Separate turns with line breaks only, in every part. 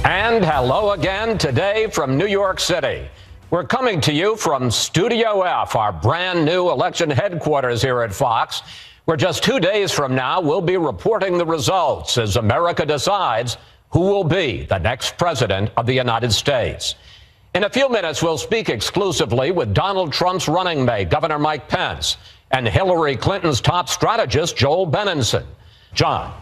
And hello again today from New York City. We're coming to you from Studio F, our brand new election headquarters here at Fox, where just 2 days from now we'll be reporting the results as America decides who will be the next president of the United States. In a few minutes, we'll speak exclusively with Donald Trump's running mate, Governor Mike Pence, and Hillary Clinton's top strategist, Joel Benenson. John.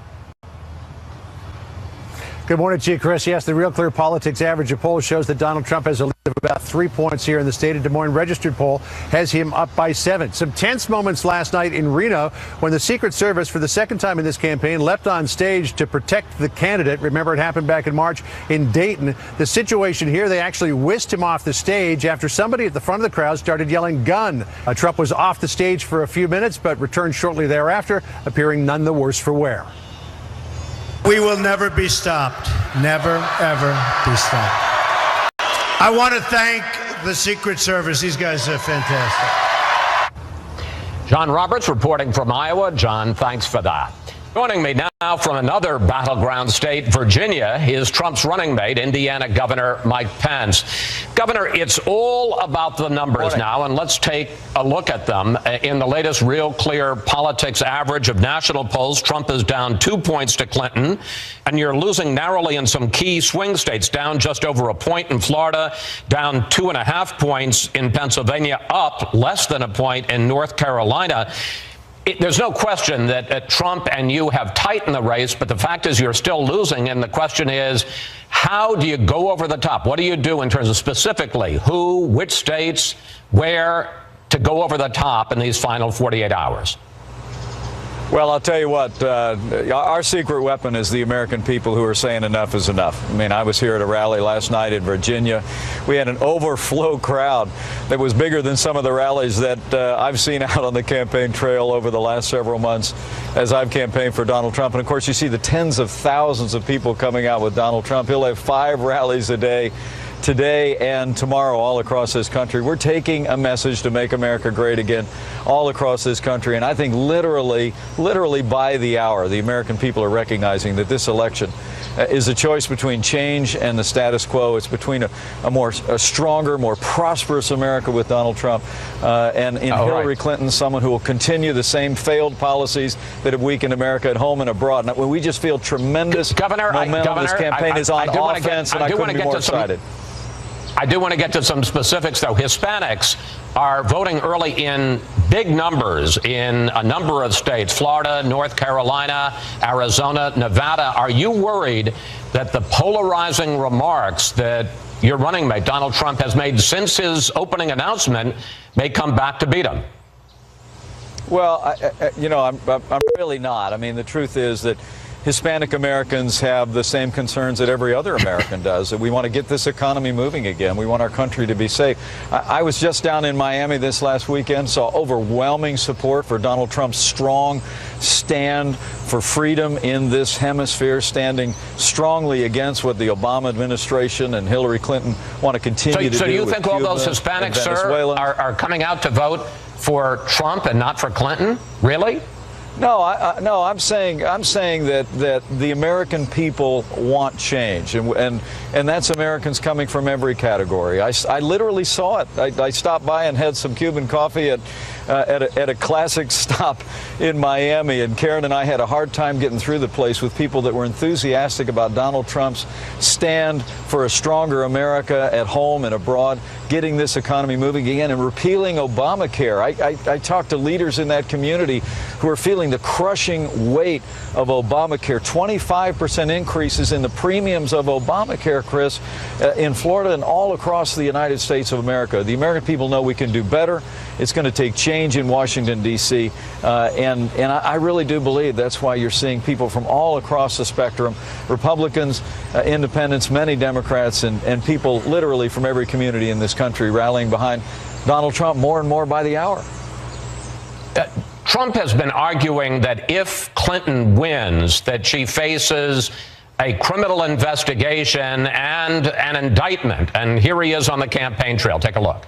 Good morning to you, Chris. Yes, the Real Clear Politics average of polls shows that Donald Trump has a lead of about 3 points here in the state of Des Moines. Registered poll has him up by 7. Some tense moments last night in Reno when the Secret Service, for the second time in this campaign, leapt on stage to protect the candidate. Remember, it happened back in March in Dayton. The situation here, they actually whisked him off the stage after somebody at the front of the crowd started yelling gun. Trump was off the stage for a few minutes, but returned shortly thereafter, appearing none the worse for wear.
We will never be stopped. Never, ever be stopped. I want to thank the Secret Service. These guys are fantastic.
John Roberts reporting from Iowa. John, thanks for that. Joining me now from another battleground state, Virginia, is Trump's running mate, Indiana Governor Mike Pence. Governor, it's all about the numbers now, and let's take a look at them. In the latest Real Clear Politics average of national polls, Trump is down 2 points to Clinton, and you're losing narrowly in some key swing states, down just over a point in Florida, down 2.5 points in Pennsylvania, up less than a point in North Carolina. There's no question that Trump and you have tightened the race, but the fact is you're still losing. And the question is, how do you go over the top? What do you do in terms of specifically who, which states, where to go over the top in these final 48 hours?
Well, I'll tell you what, our secret weapon is the American people who are saying enough is enough. I mean, I was here at a rally last night in Virginia. We had an overflow crowd that was bigger than some of the rallies that I've seen out on the campaign trail over the last several months as I've campaigned for Donald Trump. And of course, you see the tens of thousands of people coming out with Donald Trump. He'll have 5 rallies a day, today and tomorrow, all across this country. We're taking a message to make America great again all across this country. And I think literally by the hour, the American people are recognizing that this election is a choice between change and the status quo. It's between a stronger, more prosperous America with Donald Trump and in Hillary Clinton, someone who will continue the same failed policies that have weakened America at home and abroad. Now, we just feel tremendous momentum. This campaign is on offense, and I couldn't be more excited.
I do want to get to some specifics, though. Hispanics are voting early in big numbers in a number of states, Florida, North Carolina, Arizona, Nevada. Are you worried that the polarizing remarks that your running mate, Donald Trump, has made since his opening announcement may come back to beat him?
Well, I'm really not. I mean, the truth is that Hispanic Americans have the same concerns that every other American does, that we want to get this economy moving again. We want our country to be safe. I was just down in Miami this last weekend, saw overwhelming support for Donald Trump's strong stand for freedom in this hemisphere, standing strongly against what the Obama administration and Hillary Clinton want to continue to do.
So do you think all those Hispanics, sir, are coming out to vote for Trump and not for Clinton? Really?
No, I'm saying that the American people want change, and that's Americans coming from every category. I literally saw it. I stopped by and had some Cuban coffee at a classic stop in Miami, and Karen and I had a hard time getting through the place with people that were enthusiastic about Donald Trump's stand for a stronger America at home and abroad, getting this economy moving again, and repealing Obamacare. I talked to leaders in that community who are feeling the crushing weight of Obamacare. 25% increases in the premiums of Obamacare, Chris, in Florida and all across the United States of America. The American people know we can do better. It's going to take change in Washington, D.C., and I really do believe that's why you're seeing people from all across the spectrum, Republicans, independents, many Democrats, and people literally from every community in this country rallying behind Donald Trump more and more by the hour.
Trump has been arguing that if Clinton wins, that she faces a criminal investigation and an indictment. And here he is on the campaign trail. Take a look.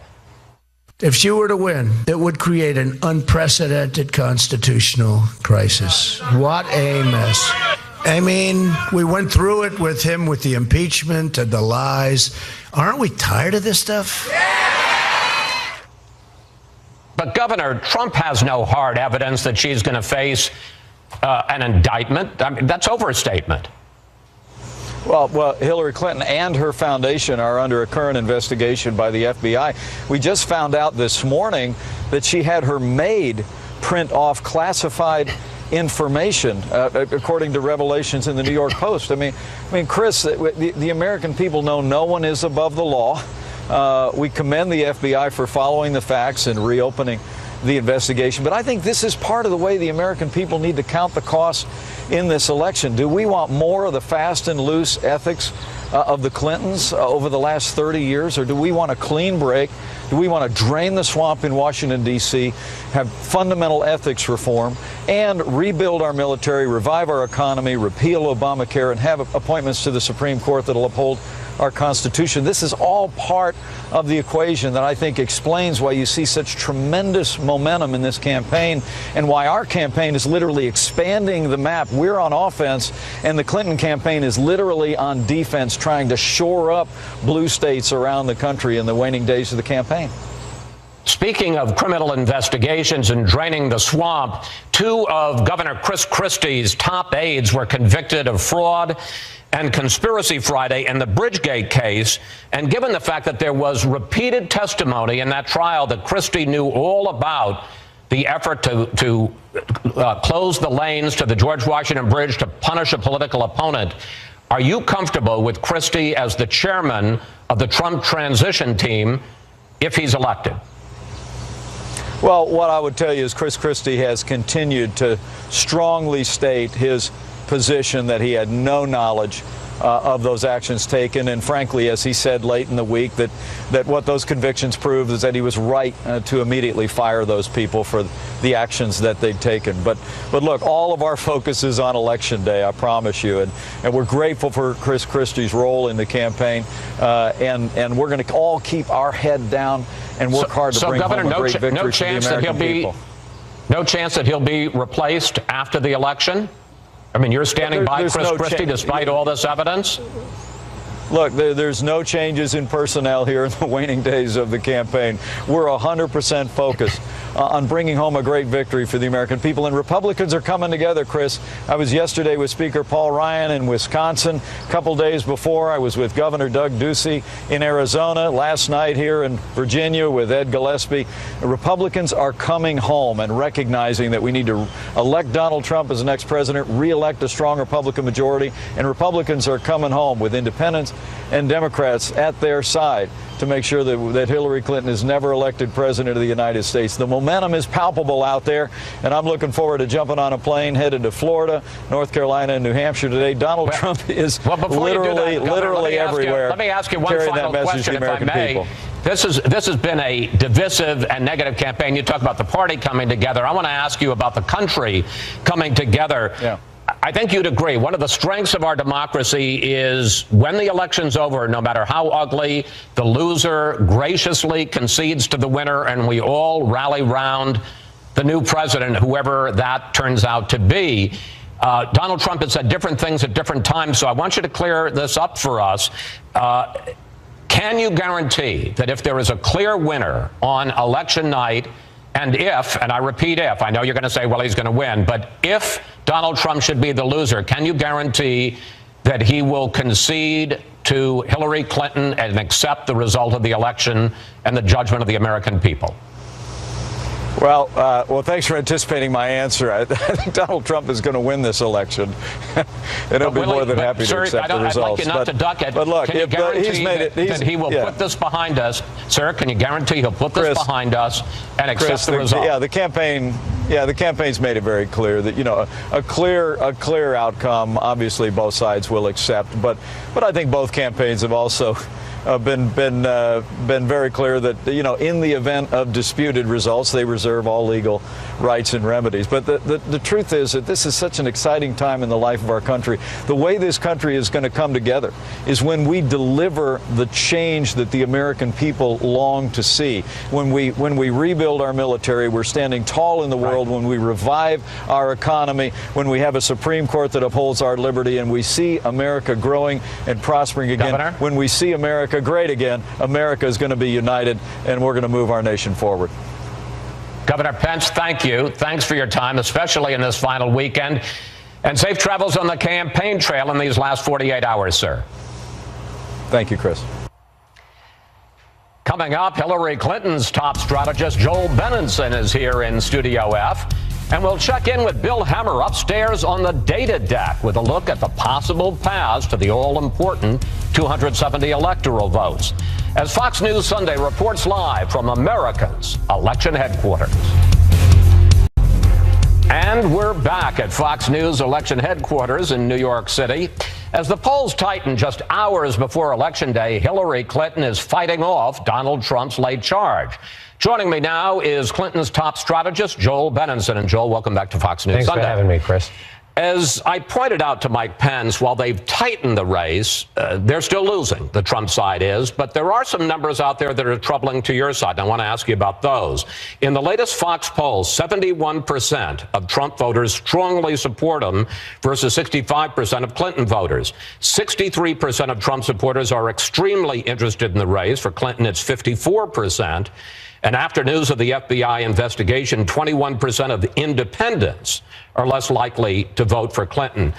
If she were to win, it would create an unprecedented constitutional crisis. What a mess. I mean, we went through it with him with the impeachment and the lies. Aren't we tired of this stuff?
But Governor, Trump has no hard evidence that she's going to face an indictment. I mean, that's overstatement.
Well, Hillary Clinton and her foundation are under a current investigation by the FBI. We just found out this morning that she had her maid print off classified information, according to revelations in the New York Post. I mean, Chris, the American people know no one is above the law. We commend the FBI for following the facts and reopening the investigation. But I think this is part of the way the American people need to count the costs in this election. Do we want more of the fast and loose ethics of the Clintons over the last 30 years, or do we want a clean break? Do we want to drain the swamp in Washington, D.C., have fundamental ethics reform, and rebuild our military, revive our economy, repeal Obamacare, and have appointments to the Supreme Court that will uphold our Constitution? This is all part of the equation that I think explains why you see such tremendous momentum in this campaign and why our campaign is literally expanding the map. We're on offense, and the Clinton campaign is literally on defense, trying to shore up blue states around the country in the waning days of the campaign.
Speaking of criminal investigations and draining the swamp, two of Governor Chris Christie's top aides were convicted of fraud and conspiracy Friday in the Bridgegate case. And given the fact that there was repeated testimony in that trial that Christie knew all about the effort to close the lanes to the George Washington Bridge to punish a political opponent, are you comfortable with Christie as the chairman of the Trump transition team if he's elected?
Well, what I would tell you is Chris Christie has continued to strongly state his position that he had no knowledge of those actions taken, and frankly, as he said late in the week, that what those convictions proved is that he was right to immediately fire those people for the actions that they'd taken. But look, all of our focus is on Election Day, I promise you, and we're grateful for Chris Christie's role in the campaign, and we're going to all keep our head down and work hard to bring
Governor,
home a great victory for the American people.
No chance that he'll be replaced after the election? I mean, you're standing by Chris Christie despite all this evidence?
Look, there's no changes in personnel here in the waning days of the campaign. We're 100% focused on bringing home a great victory for the American people. And Republicans are coming together, Chris. I was yesterday with Speaker Paul Ryan in Wisconsin. A couple days before, I was with Governor Doug Ducey in Arizona. Last night here in Virginia with Ed Gillespie. Republicans are coming home and recognizing that we need to elect Donald Trump as the next president, re-elect a strong Republican majority, and Republicans are coming home with independents and Democrats at their side to make sure that Hillary Clinton is never elected president of the United States. The momentum is palpable out there, and I'm looking forward to jumping on a plane headed to Florida, North Carolina, and New Hampshire today. Donald Trump is literally everywhere.
Let me ask you one final question, if I may. This has been a divisive and negative campaign. You talk about the party coming together. I want to ask you about the country coming together.
Yeah.
I think you'd agree one of the strengths of our democracy is when the election's over, no matter how ugly, the loser graciously concedes to the winner, and we all rally round the new president, whoever that turns out to be. Donald Trump has said different things at different times, so I want you to clear this up for us. Can you guarantee that if there is a clear winner on election night, and I repeat if, I know you're going to say, well, he's going to win, but if Donald Trump should be the loser, can you guarantee that he will concede to Hillary Clinton and accept the result of the election and the judgment of the American people?
Well, thanks for anticipating my answer. I think Donald Trump is going to win this election, and he'll be more than happy to accept the results.
I'd like you not to duck it.
But look,
can you guarantee that he will put this behind us? Sir, can you guarantee he'll put this behind us and accept the result?
Yeah, the campaign's made it very clear that, a clear outcome, obviously both sides will accept. But I think both campaigns have also been very clear that, you know, in the event of disputed results, they reserve all legal rights and remedies. But the truth is that this is such an exciting time in the life of our country. The way this country is going to come together is when we deliver the change that the American people long to see. When we rebuild our military, we're standing tall in the world. When we revive our economy, when we have a Supreme Court that upholds our liberty, and we see America growing and prospering again.
Governor?
When we see America great again, America is going to be united, and we're going to move our nation forward.
Governor Pence, thank you. Thanks for your time, especially in this final weekend. And safe travels on the campaign trail in these last 48 hours, sir.
Thank you, Chris.
Coming up, Hillary Clinton's top strategist, Joel Benenson, is here in Studio F. And we'll check in with Bill Hemmer upstairs on the data deck with a look at the possible paths to the all-important 270 electoral votes. As Fox News Sunday reports live from America's election headquarters. And we're back at Fox News election headquarters in New York City. As the polls tighten just hours before Election Day, Hillary Clinton is fighting off Donald Trump's late charge. Joining me now is Clinton's top strategist, Joel Benenson. And Joel, welcome back to Fox News Sunday.
Thanks for having me, Chris.
As I pointed out to Mike Pence, while they've tightened the race, they're still losing, the Trump side is. But there are some numbers out there that are troubling to your side, and I want to ask you about those. In the latest Fox poll, 71% of Trump voters strongly support him versus 65% of Clinton voters. 63% of Trump supporters are extremely interested in the race. For Clinton, it's 54%. And after news of the FBI investigation, 21% of the independents are less likely to vote for Clinton.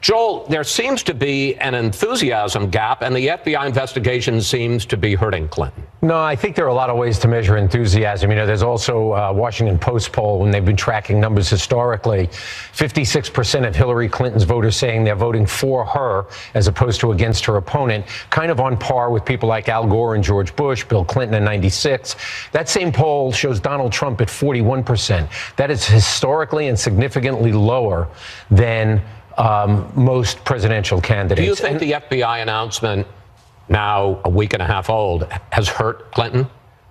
Joel, there seems to be an enthusiasm gap, and the FBI investigation seems to be hurting Clinton.
No, I think there are a lot of ways to measure enthusiasm. You know, there's also a Washington Post poll, when they've been tracking numbers historically, 56% of Hillary Clinton's voters saying they're voting for her as opposed to against her opponent, kind of on par with people like Al Gore and George Bush, Bill Clinton in 96. That same poll shows Donald Trump at 41%. That is historically and significantly lower than most presidential candidates.
Do you think the FBI announcement, now a week and a half old, has hurt Clinton?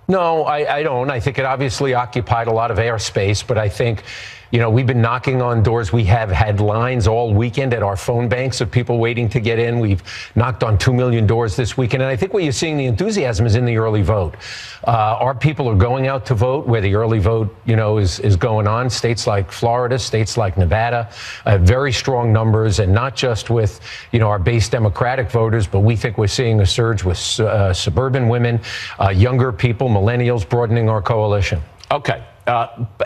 No, I don't. I think it obviously occupied a lot of airspace, but I think, you know, we've been knocking on doors. We have had lines all weekend at our phone banks of people waiting to get in. We've knocked on 2 million doors this weekend. And I think where you're seeing the enthusiasm is in the early vote. Our people are going out to vote where the early vote, you know, is going on. States like Florida, states like Nevada, very strong numbers, and not just with, you know, our base Democratic voters, but we think we're seeing a surge with suburban women, younger people, millennials, broadening our coalition.
Okay.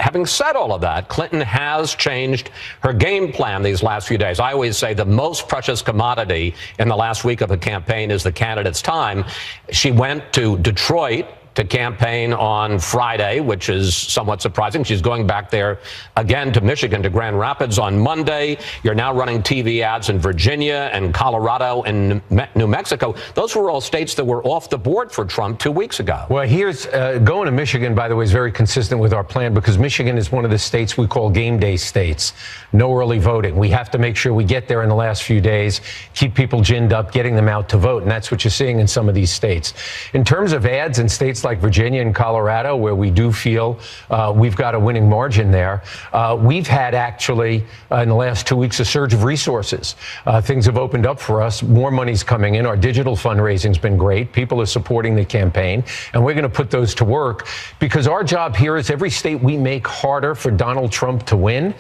Having said all of that, Clinton has changed her game plan these last few days. I always say the most precious commodity in the last week of a campaign is the candidate's time. She went to Detroit to campaign on Friday, which is somewhat surprising. She's going back there again to Michigan, to Grand Rapids on Monday. You're now running TV ads in Virginia and Colorado and New Mexico. Those were all states that were off the board for Trump 2 weeks ago.
Well, here's going to Michigan, by the way, is very consistent with our plan, because Michigan is one of the states we call game day states. No early voting. We have to make sure we get there in the last few days, keep people ginned up, getting them out to vote. And that's what you're seeing in some of these states. In terms of ads in states like Virginia and Colorado, where we do feel we've got a winning margin there, we've had actually in the last 2 weeks a surge of resources. Things have opened up for us. More money's coming in. Our digital fundraising's been great. People are supporting the campaign, and we're going to put those to work, because our job here is every state we make harder for Donald Trump to win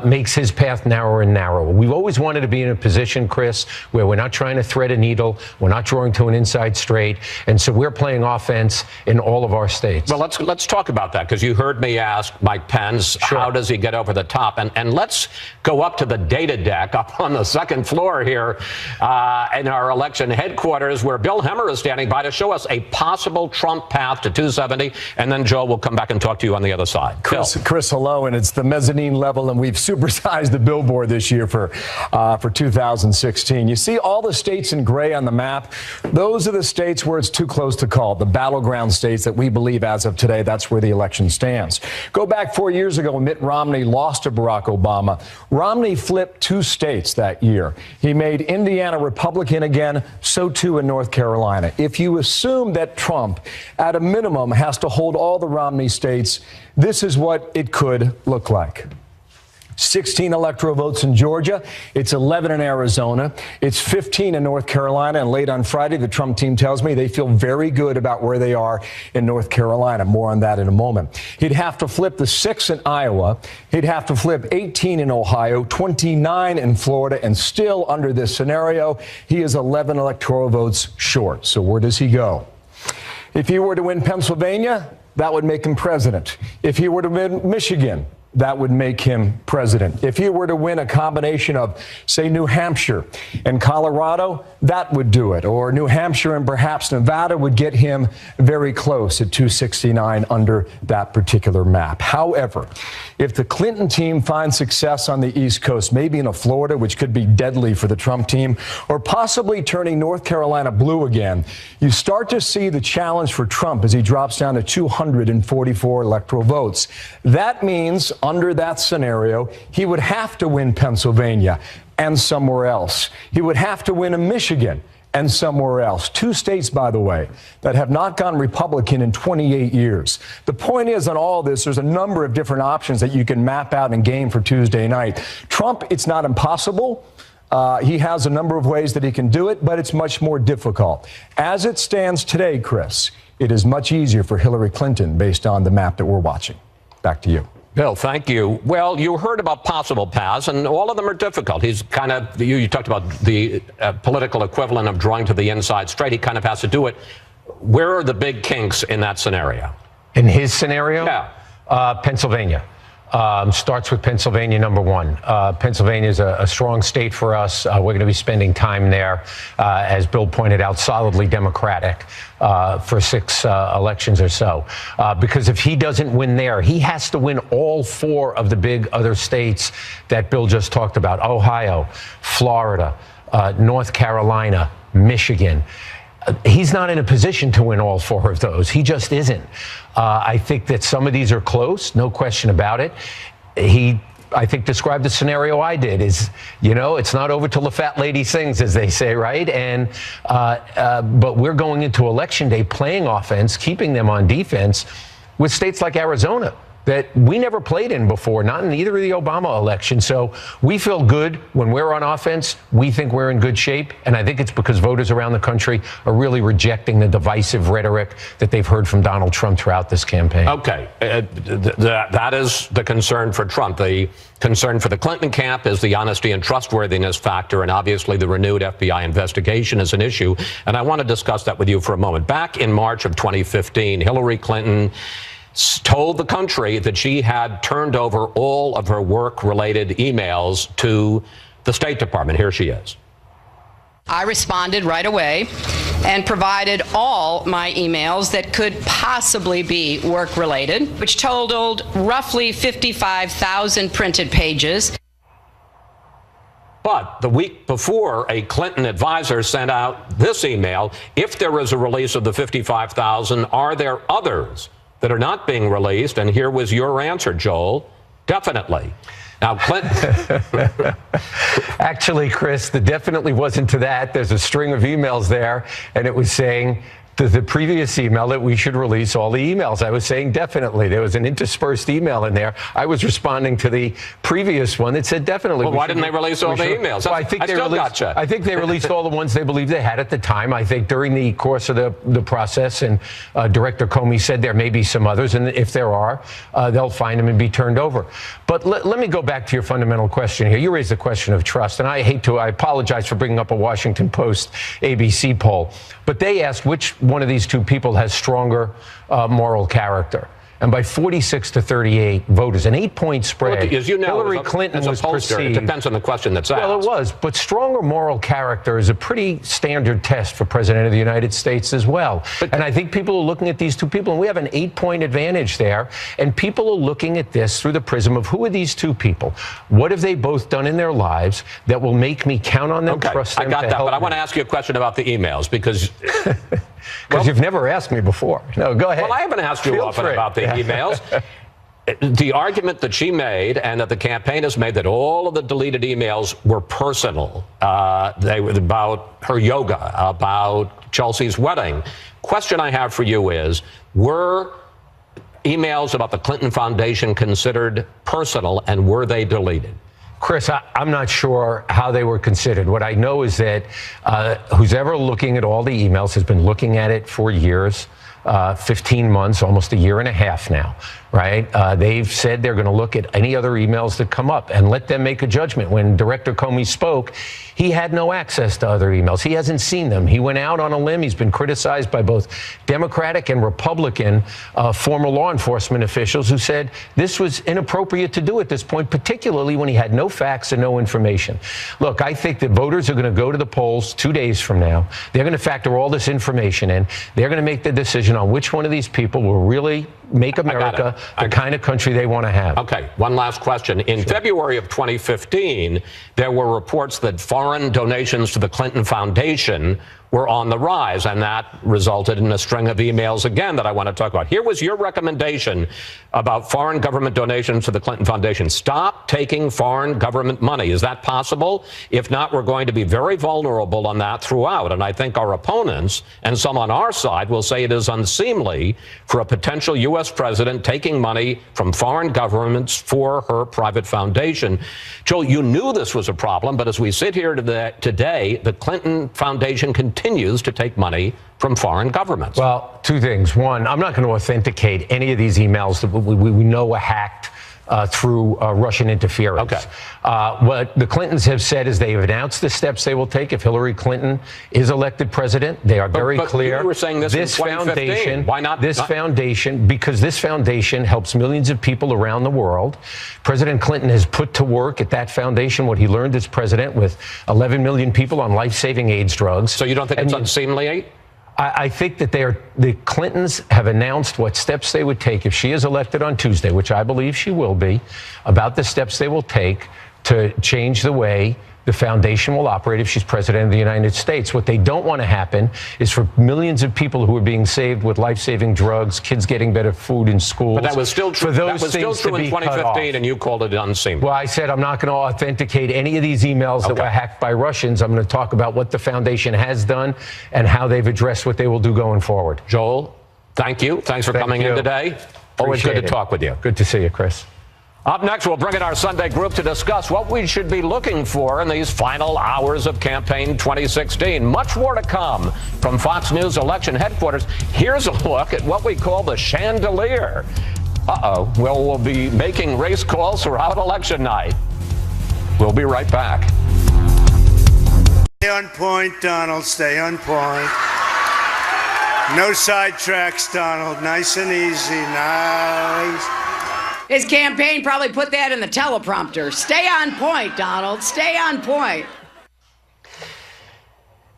makes his path narrower and narrower. We've always wanted to be in a position, Chris, where we're not trying to thread a needle. We're not drawing to an inside straight. And so we're playing offense in all of our states.
Well, let's talk about that, because you heard me ask Mike Pence,
sure,
how does he get over the top? And let's go up to the data deck up on the second floor here in our election headquarters, where Bill Hemmer is standing by to show us a possible Trump path to 270. And then, Joe, we'll come back and talk to you on the other side.
Chris, hello, and it's the mezzanine level, and we've supersized the billboard this year for 2016. You see all the states in gray on the map. Those are the states where it's too close to call, the battleground battleground states that we believe as of today, that's where the election stands. Go back 4 years ago when Mitt Romney lost to Barack Obama. Romney flipped 2 states that year. He made Indiana Republican again, so too in North Carolina. If you assume that Trump, at a minimum, has to hold all the Romney states, this is what it could look like. 16 electoral votes in Georgia. It's 11 in Arizona. It's 15 in North Carolina. And late on Friday, the Trump team tells me they feel very good about where they are in North Carolina. More on that in a moment. He'd have to flip the 6 in Iowa. He'd have to flip 18 in Ohio, 29 in Florida. And still under this scenario, he is 11 electoral votes short. So where does he go? If he were to win Pennsylvania, that would make him president. If he were to win Michigan, that would make him president. If he were to win a combination of, say, New Hampshire and Colorado, that would do it. Or New Hampshire and perhaps Nevada would get him very close at 269 under that particular map. However, if the Clinton team finds success on the East Coast, maybe in a Florida, which could be deadly for the Trump team, or possibly turning North Carolina blue again, you start to see the challenge for Trump as he drops down to 244 electoral votes. That means, under that scenario, he would have to win Pennsylvania and somewhere else. He would have to win a Michigan and somewhere else. 2 states, by the way, that have not gone Republican in 28 years. The point is, on all this, there's a number of different options that you can map out and game for Tuesday night. Trump, it's not impossible. He has a number of ways that he can do it, but it's much more difficult. As it stands today, Chris, it is much easier for Hillary Clinton based on the map that we're watching. Back to you.
Bill, thank you. Well, you heard about possible paths, and all of them are difficult. He's kind of, you talked about the political equivalent of drawing to the inside straight. He kind of has to do it. Where are the big kinks in that scenario?
In his scenario?
Yeah.
Pennsylvania. Starts with Pennsylvania, number 1. Pennsylvania is a strong state for us. We're going to be spending time there, as Bill pointed out, solidly Democratic for 6 elections or so. Because if he doesn't win there, he has to win all 4 of the big other states that Bill just talked about: Ohio, Florida, North Carolina, Michigan. He's not in a position to win all 4 of those. He just isn't. I think that some of these are close, no question about it. He, I think, described the scenario I did is, you know, it's not over till the fat lady sings, as they say, right? And but we're going into Election Day playing offense, keeping them on defense with states like Arizona that we never played in before, not in either of the Obama elections. So we feel good when we're on offense. We think we're in good shape. And I think it's because voters around the country are really rejecting the divisive rhetoric that they've heard from Donald Trump throughout this campaign.
Okay. That is the concern for Trump. The concern for the Clinton camp is the honesty and trustworthiness factor. And obviously the renewed FBI investigation is an issue. And I want to discuss that with you for a moment. Back in March of 2015, Hillary Clinton told the country that she had turned over all of her work-related emails to the State Department. Here she is.
I responded right away and provided all my emails that could possibly be work-related, which totaled roughly 55,000 printed pages.
But the week before, a Clinton advisor sent out this email: if there is a release of the 55,000, are there others that are not being released? And here was your answer, Joel: definitely. Now, Clinton.
Actually, Chris, the definitely wasn't to that. There's a string of emails there, and it was saying the previous email that we should release all the emails. I was saying definitely. There was an interspersed email in there. I was responding to the previous one that said definitely.
Well, why didn't they release all the emails?
Well, I think they released all the ones they believed they had at the time. I think during the course of the process, and Director Comey said there may be some others, and if there are, they'll find them and be turned over. But let me go back to your fundamental question here. You raised the question of trust, and I apologize for bringing up a Washington Post ABC poll, but they asked which one of these 2 people has stronger moral character. And by 46 to 38 voters, an 8-point spread.
Look, as you know,
Hillary Clinton was perceived.
It depends on the question that's asked.
Well, it was. But stronger moral character is a pretty standard test for President of the United States as well. And I think people are looking at these 2 people, and we have an 8-point advantage there. And people are looking at this through the prism of who are these 2 people? What have they both done in their lives that will make me count on them, trust them?
I got that, but I want to ask you a question about the emails, because
Because you've never asked me before. No, go ahead.
Well, I haven't asked you often about the emails. The argument that she made and that the campaign has made that all of the deleted emails were personal. They were about her yoga, about Chelsea's wedding. Question I have for you is, were emails about the Clinton Foundation considered personal, and were they deleted?
Chris, I'm not sure how they were considered. What I know is that who's ever looking at all the emails has been looking at it for years, 15 months, almost a year and a half now, right? They've said they're going to look at any other emails that come up and let them make a judgment. When Director Comey spoke, he had no access to other emails. He hasn't seen them. He went out on a limb. He's been criticized by both Democratic and Republican former law enforcement officials who said this was inappropriate to do at this point, particularly when he had no facts and no information. Look, I think that voters are going to go to the polls 2 days from now. They're going to factor all this information in. They're going to make the decision on which one of these people will really make America the kind of country they want to have.
Okay, one last question. In February of 2015, there were reports that foreign donations to the Clinton Foundation were on the rise, and that resulted in a string of emails again that I want to talk about. Here was your recommendation about foreign government donations to the Clinton Foundation. Stop taking foreign government money. Is that possible? If not, we're going to be very vulnerable on that throughout. And I think our opponents and some on our side will say it is unseemly for a potential U.S. president taking money from foreign governments for her private foundation. Joel, you knew this was a problem, but as we sit here today, the Clinton Foundation continues to take money from foreign governments.
Well, two things. One, I'm not going to authenticate any of these emails that we know were hacked through Russian interference.
Okay.
What the Clintons have said is they have announced the steps they will take if Hillary Clinton is elected president. They are very clear.
You were saying this in 2015.
Foundation,
why not?
Foundation, because this foundation helps millions of people around the world. President Clinton has put to work at that foundation what he learned as president with 11 million people on life-saving AIDS drugs.
So you don't think it's unseemly?
I think that the Clintons have announced what steps they would take if she is elected on Tuesday, which I believe she will be, about the steps they will take to change the way the foundation will operate if she's president of the United States. What they don't want to happen is for millions of people who are being saved with life-saving drugs, kids getting better food in schools.
But that was still true. That was still true in 2015, and you called it unseemly.
Well, I said I'm not going to authenticate any of these emails that were hacked by Russians. I'm going to talk about what the foundation has done and how they've addressed what they will do going forward.
Joel, thank you. Thanks for coming in today. Always good to talk with you.
Good to see you, Chris.
Up next, we'll bring in our Sunday group to discuss what we should be looking for in these final hours of campaign 2016. Much more to come from Fox News election headquarters. Here's a look at what we call the chandelier. Well, we'll be making race calls throughout election night. We'll be right back.
Stay on point, Donald. Stay on point. No sidetracks, Donald. Nice and easy. Nice.
His campaign probably put that in the teleprompter. Stay on point, Donald. Stay on point.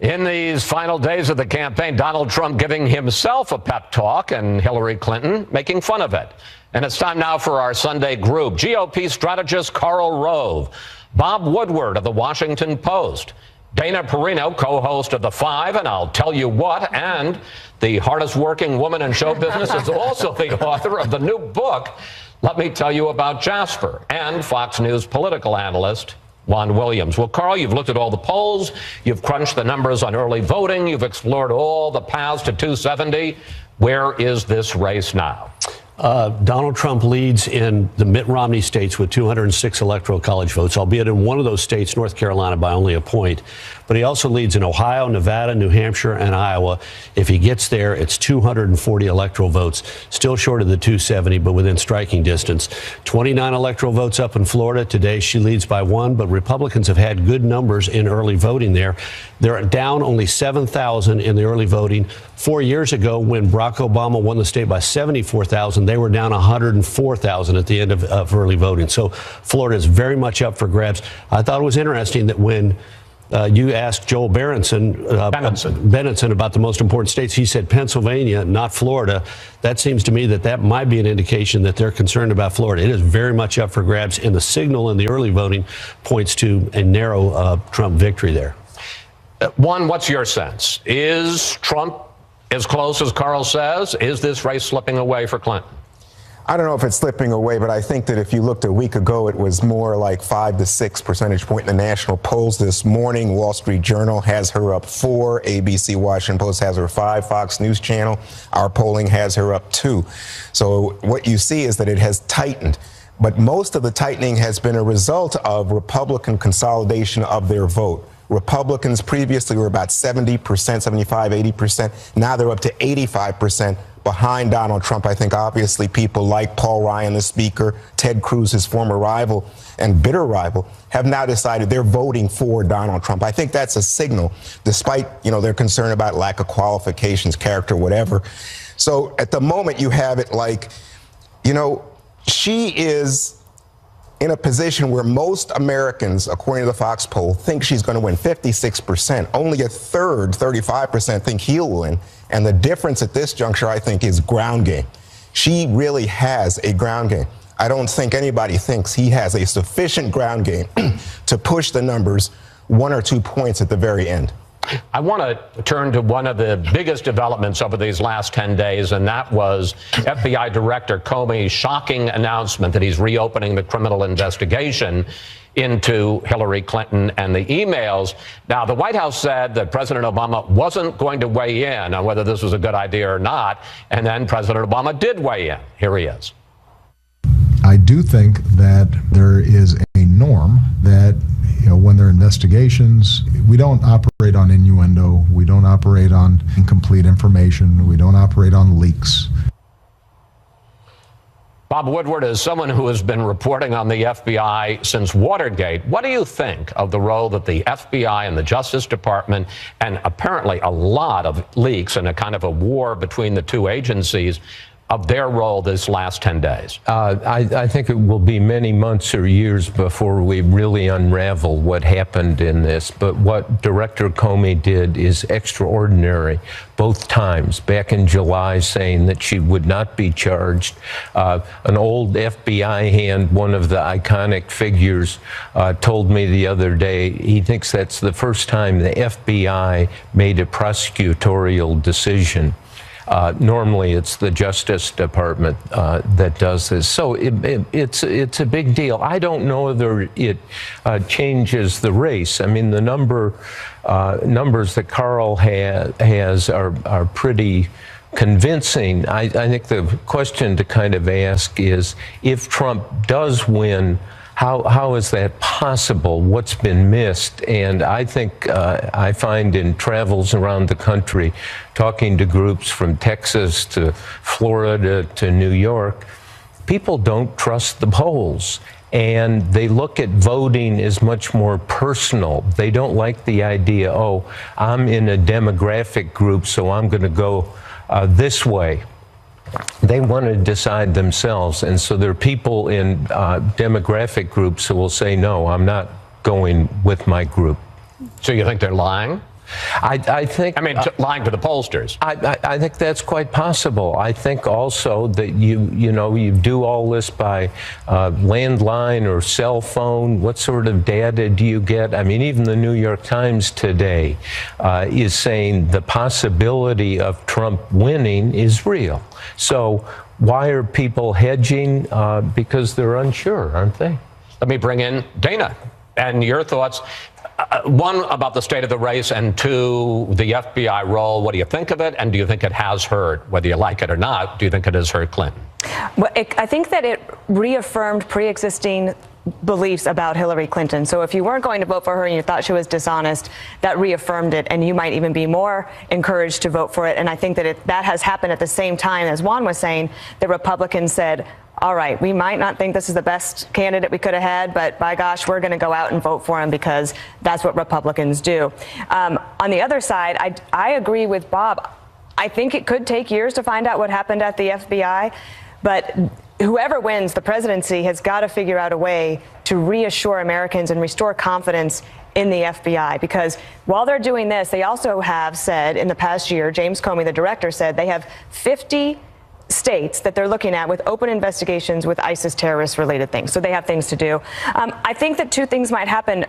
In these final days of the campaign, Donald Trump giving himself a pep talk and Hillary Clinton making fun of it. And it's time now for our Sunday group. GOP strategist Karl Rove, Bob Woodward of the Washington Post, Dana Perino, co-host of The Five, and I'll tell you what, and the hardest working woman in show business is also the author of the new book, Let Me Tell You About Jasper, and Fox News political analyst Juan Williams. Well, Karl, you've looked at all the polls, you've crunched the numbers on early voting, you've explored all the paths to 270. Where is this race now?
Donald Trump leads in the Mitt Romney states with 206 electoral college votes, albeit in one of those states, North Carolina, by only a point. But he also leads in Ohio, Nevada, New Hampshire, and Iowa. If he gets there, it's 240 electoral votes, still short of the 270, but within striking distance. 29 electoral votes up in Florida. Today, she leads by one, but Republicans have had good numbers in early voting there. They're down only 7,000 in the early voting. 4 years ago, when Barack Obama won the state by 74,000, they were down 104,000 at the end of early voting. So Florida is very much up for grabs. I thought it was interesting that when you asked Joel Benenson about the most important states, he said Pennsylvania, not Florida. That seems to me that might be an indication that they're concerned about Florida. It is very much up for grabs, and the signal in the early voting points to a narrow Trump victory there.
Juan, what's your sense? Is Trump as close as Carl says? Is this race slipping away for Clinton?
I don't know if it's slipping away, but I think that if you looked a week ago, it was more like 5 to 6 percentage point in the national polls this morning. Wall Street Journal has her up 4. ABC Washington Post has her 5. Fox News Channel, our polling has her up 2. So what you see is that it has tightened. But most of the tightening has been a result of Republican consolidation of their vote. Republicans previously were about 70%, 75, 80%. Now they're up to 85% behind Donald Trump. I think obviously people like Paul Ryan, the speaker, Ted Cruz, his former rival and bitter rival, have now decided they're voting for Donald Trump. I think that's a signal, despite, their concern about lack of qualifications, character, whatever. So at the moment you have it like, she is in a position where most Americans, according to the Fox poll, think she's going to win 56%. Only a third, 35%, think he'll win. And the difference at this juncture, I think, is ground game. She really has a ground game. I don't think anybody thinks he has a sufficient ground game to push the numbers 1 or 2 points at the very end.
I want to turn to one of the biggest developments over these last 10 days, and that was FBI Director Comey's shocking announcement that he's reopening the criminal investigation into Hillary Clinton and the emails. Now, the White House said that President Obama wasn't going to weigh in on whether this was a good idea or not, and then President Obama did weigh in. Here he is.
I do think that there is a norm that when there are investigations, we don't operate on innuendo, we don't operate on incomplete information, we don't operate on leaks.
Bob Woodward, as someone who has been reporting on the FBI since Watergate, what do you think of the role that the FBI and the Justice Department, and apparently a lot of leaks and a kind of a war between the two agencies, of their role this last 10 days?
I think it will be many months or years before we really unravel what happened in this. But what Director Comey did is extraordinary, both times. Back in July, saying that she would not be charged. An old FBI hand, one of the iconic figures, told me the other day he thinks that's the first time the FBI made a prosecutorial decision. Normally, it's the Justice Department that does this. So it's a big deal. I don't know whether it changes the race. I mean, the numbers that Carl has are pretty convincing. I think the question to kind of ask is, if Trump does win, how is that possible? What's been missed? And I think I find in travels around the country, talking to groups from Texas to Florida to New York, people don't trust the polls. And they look at voting as much more personal. They don't like the idea, oh, I'm in a demographic group, so I'm going to go this way. They want to decide themselves, and so there are people in demographic groups who will say, no, I'm not going with my group.
So you think they're lying?
I think...
lying to the pollsters.
I think that's quite possible. I think also that you do all this by landline or cell phone. What sort of data do you get? I mean, even the New York Times today is saying the possibility of Trump winning is real. So why are people hedging? Because they're unsure, aren't they?
Let me bring in Dana and your thoughts. One, about the state of the race, and two, the FBI role. What do you think of it? And do you think it has hurt, whether you like it or not, do you think it has hurt Clinton?
Well, I think that it reaffirmed pre-existing beliefs about Hillary Clinton. So if you weren't going to vote for her and you thought she was dishonest, that reaffirmed it, and you might even be more encouraged to vote for it. And I think that that has happened at the same time, as Juan was saying, the Republicans said, all right, we might not think this is the best candidate we could have had, but by gosh, we're going to go out and vote for him because that's what Republicans do. On the other side, I agree with Bob. I think it could take years to find out what happened at the FBI, but whoever wins the presidency has got to figure out a way to reassure Americans and restore confidence in the FBI, because while they're doing this, they also have said in the past year, James Comey, the director, said they have 50 states that they're looking at with open investigations with ISIS terrorist related things. So they have things to do. I think that two things might happen.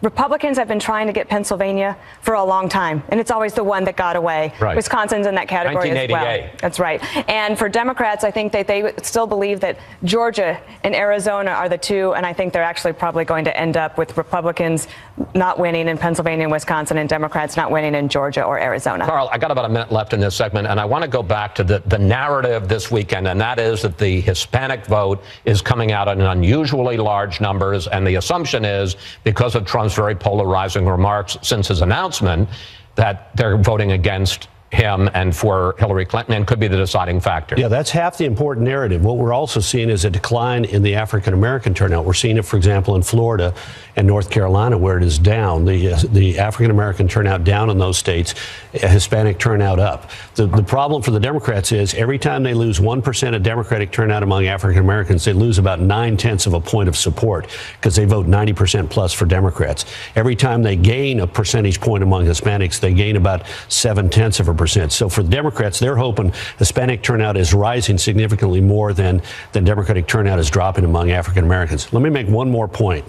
Republicans have been trying to get Pennsylvania for a long time, and it's always the one that got away.
Right.
Wisconsin's in that category as well. That's right. And for Democrats, I think that they still believe that Georgia and Arizona are the two, and I think they're actually probably going to end up with Republicans not winning in Pennsylvania and Wisconsin and Democrats not winning in Georgia or Arizona.
Carl, I got about a minute left in this segment, and I want to go back to the narrative this weekend, and that is that the Hispanic vote is coming out in unusually large numbers, and the assumption is because of Trump's very polarizing remarks since his announcement that they're voting against him and for Hillary Clinton, and could be the deciding factor.
Yeah, that's half the important narrative. What we're also seeing is a decline in the African-American turnout. We're seeing it, for example, in Florida and North Carolina, where it is down. The African-American turnout down in those states, Hispanic turnout up. The problem for the Democrats is every time they lose 1% of Democratic turnout among African-Americans, they lose about 9/10 of a point of support because they vote 90% plus for Democrats. Every time they gain a percentage point among Hispanics, they gain about 7/10 of a percent. So for the Democrats, they're hoping Hispanic turnout is rising significantly more than Democratic turnout is dropping among African Americans. Let me make one more point.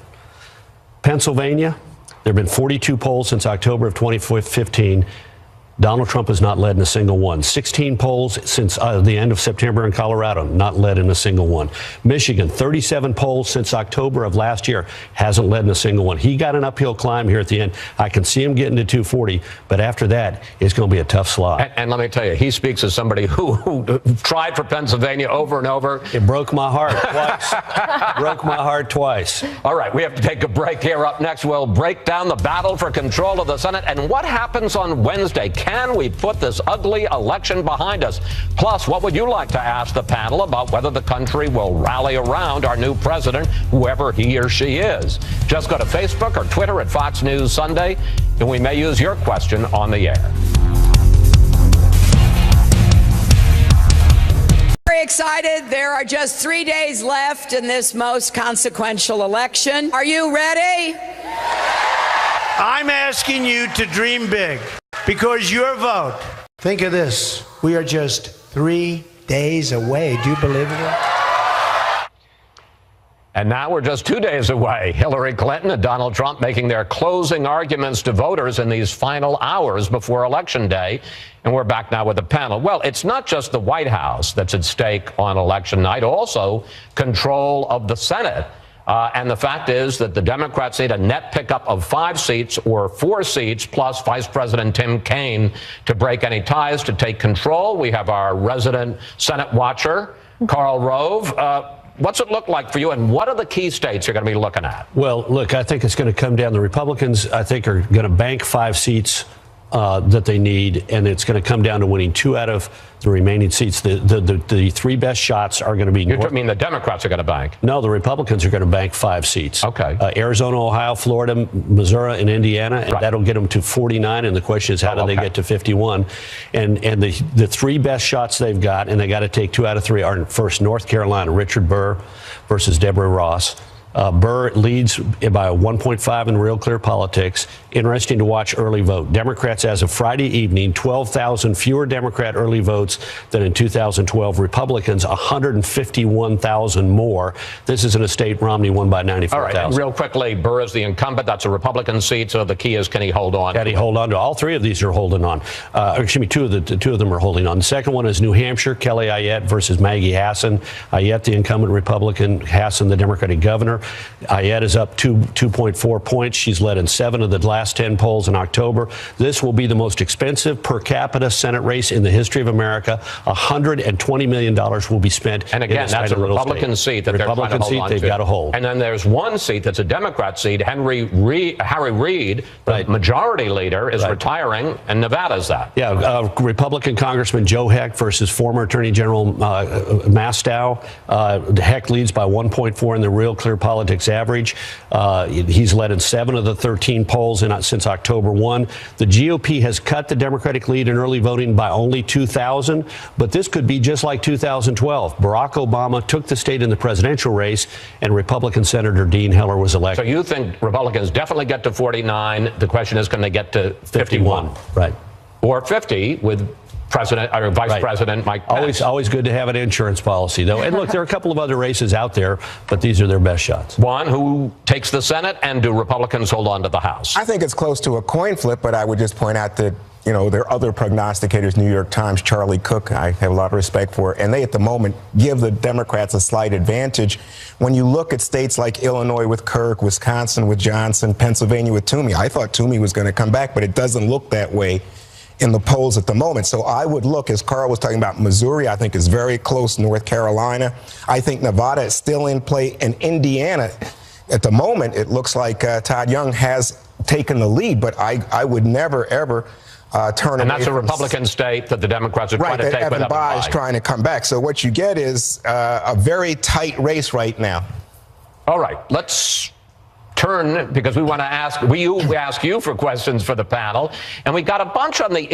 Pennsylvania, there have been 42 polls since October of 2015. Donald Trump has not led in a single one. 16 polls since the end of September in Colorado, not led in a single one. Michigan, 37 polls since October of last year, hasn't led in a single one. He got an uphill climb here at the end. I can see him getting to 240, but after that, it's going to be a tough slog.
And let me tell you, he speaks as somebody who tried for Pennsylvania over and over.
It broke my heart twice. Broke my heart twice.
All right, we have to take a break here. Up next, we'll break down the battle for control of the Senate and what happens on Wednesday. Can we put this ugly election behind us? Plus, what would you like to ask the panel about whether the country will rally around our new president, whoever he or she is? Just go to Facebook or Twitter at Fox News Sunday, and we may use your question on the air.
Very excited. There are just 3 days left in this most consequential election. Are you ready?
I'm asking you to dream big because your vote, think of this, we are just 3 days away. Do you believe it?
And now we're just 2 days away. Hillary Clinton and Donald Trump making their closing arguments to voters in these final hours before Election Day. And we're back now with the panel. Well, it's not just the White House that's at stake on election night, also control of the Senate. And the fact is that the Democrats need a net pickup of 5 seats or 4 seats, plus Vice President Tim Kaine to break any ties to take control. We have our resident Senate watcher, Karl Rove. What's it look like for you, and what are the key states you're going to be looking at?
Well, look, I think it's going to come down. The Republicans, I think, are going to bank 5 seats that they need, and it's going to come down to winning 2 out of the remaining seats. The 3 best shots are going to be.
You mean the Democrats are going to bank?
No, the Republicans are going to bank 5 seats.
Okay.
Arizona, Ohio, Florida, Missouri, and Indiana, and that'll get them to 49. And the question is, how do they get to 51? And the 3 best shots they've got, and they got to take 2 out of 3, are first North Carolina, Richard Burr versus Deborah Ross. Burr leads by 1.5 in Real Clear Politics. Interesting to watch early vote. Democrats, as of Friday evening, 12,000 fewer Democrat early votes than in 2012. Republicans, 151,000 more. This is in a state Romney won by 94,000.
All right, real quickly, Burr is the incumbent. That's a Republican seat, so the key is, can he hold on?
Can he hold on to all 3 of these are holding on? Excuse me, two of them are holding on. The second one is New Hampshire, Kelly Ayotte versus Maggie Hassan. Ayotte, the incumbent Republican, Hassan, the Democratic governor. Ayotte is up 2.4 points. She's led in 7 of the last 10 polls in October. This will be the most expensive per capita Senate race in the history of America. $120 million will be spent.
And again, that's a Republican seat that they're trying to hold on to.
They've got to hold.
And then there's one seat that's a Democrat seat. Harry Reid, the majority leader, is retiring, and Nevada's that.
Yeah, Republican Congressman Joe Heck versus former Attorney General Mastow. Heck leads by 1.4 in the Real Clear Politics average. He's led in 7 of the 13 polls since October 1. The GOP has cut the Democratic lead in early voting by only 2,000, but this could be just like 2012. Barack Obama took the state in the presidential race, and Republican Senator Dean Heller was elected.
So you think Republicans definitely get to 49. The question is, can they get to 51?
Right.
Or 50 with President or Vice President Mike Pence.
Always good to have an insurance policy, though. And look, there are a couple of other races out there, but these are their best shots.
One, who takes the Senate, and do Republicans hold on to the House?
I think it's close to a coin flip, but I would just point out that, you know, there are other prognosticators, New York Times, Charlie Cook, I have a lot of respect for, and they at the moment give the Democrats a slight advantage. When you look at states like Illinois with Kirk, Wisconsin with Johnson, Pennsylvania with Toomey, I thought Toomey was going to come back, but it doesn't look that way in the polls at the moment. So I would look, as Carl was talking about, Missouri, I think is very close, North Carolina. I think Nevada is still in play, and Indiana, at the moment, it looks like Todd Young has taken the lead, but I would never, ever turn away.
And that's a Republican state that the Democrats are trying to take with
Evan
Evan
Bayh is
Bayh.
trying to come back. So what you get is a very tight race right now.
All right, let's turn, because we want to ask, we ask you for questions for the panel, and we got a bunch on the